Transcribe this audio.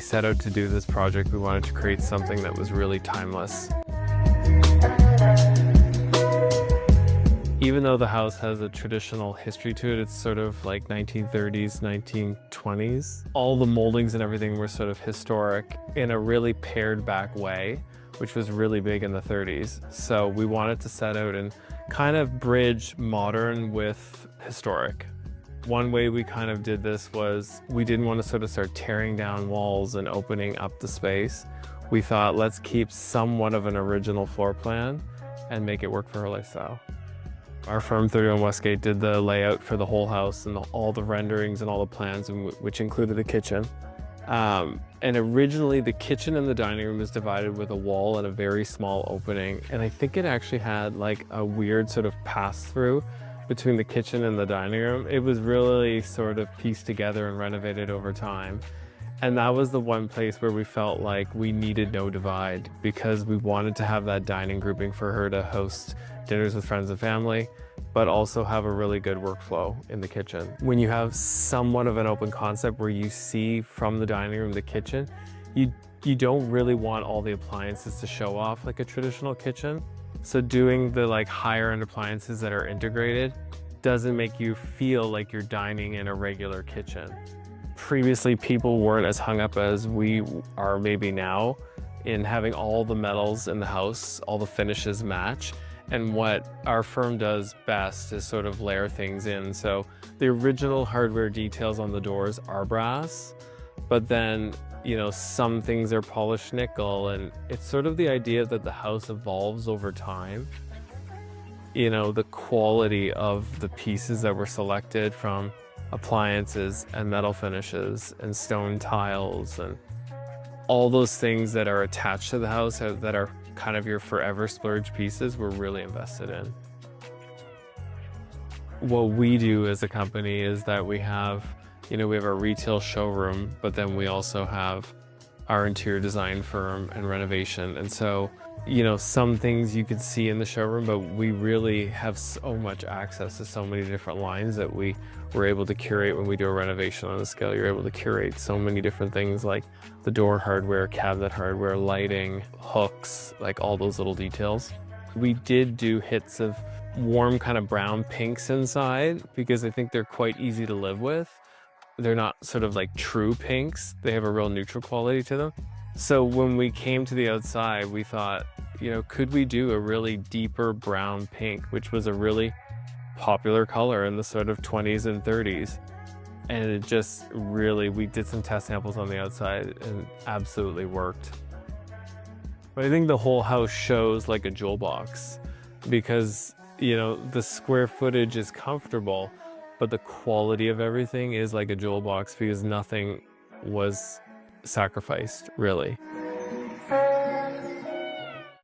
set out to do this project, we wanted to create something that was really timeless. Even though the house has a traditional history to it, it's sort of like 1930s, 1920s. All the moldings and everything were sort of historic in a really pared back way, which was really big in the 30s. So we wanted to set out and kind of bridge modern with historic. One way we kind of did this was we didn't want to sort of start tearing down walls and opening up the space. We thought, let's keep somewhat of an original floor plan and make it work for her lifestyle. Our firm, 31 Westgate, did the layout for the whole house and all the renderings and all the plans, which included the kitchen. And originally the kitchen and the dining room was divided with a wall and a very small opening. And I think it actually had like a weird sort of pass through between the kitchen and the dining room. It was really sort of pieced together and renovated over time. And that was the one place where we felt like we needed no divide, because we wanted to have that dining grouping for her to host dinners with friends and family, but also have a really good workflow in the kitchen. When you have somewhat of an open concept where you see from the dining room the kitchen, you don't really want all the appliances to show off like a traditional kitchen. So doing the like higher end appliances that are integrated doesn't make you feel like you're dining in a regular kitchen. Previously, people weren't as hung up as we are maybe now in having all the metals in the house, all the finishes match. And what our firm does best is sort of layer things in. So the original hardware details on the doors are brass, but then, you know, some things are polished nickel, and it's sort of the idea that the house evolves over time. You know, the quality of the pieces that were selected from appliances and metal finishes and stone tiles and all those things that are attached to the house that are kind of your forever splurge pieces, we're really invested in. What we do as a company is that we have our retail showroom, but then we also have our interior design firm and renovation. And so, you know, some things you could see in the showroom, but we really have so much access to so many different lines that we were able to curate when we do a renovation on a scale. You're able to curate so many different things like the door hardware, cabinet hardware, lighting, hooks, like all those little details. We did do hits of warm kind of brown pinks inside because I think they're quite easy to live with. They're not sort of like true pinks. They have a real neutral quality to them. So when we came to the outside, we thought, you know, could we do a really deeper brown pink, which was a really popular color in the sort of 20s and 30s. And it just really, we did some test samples on the outside and absolutely worked. But I think the whole house shows like a jewel box because, you know, the square footage is comfortable, but the quality of everything is like a jewel box because nothing was sacrificed, really.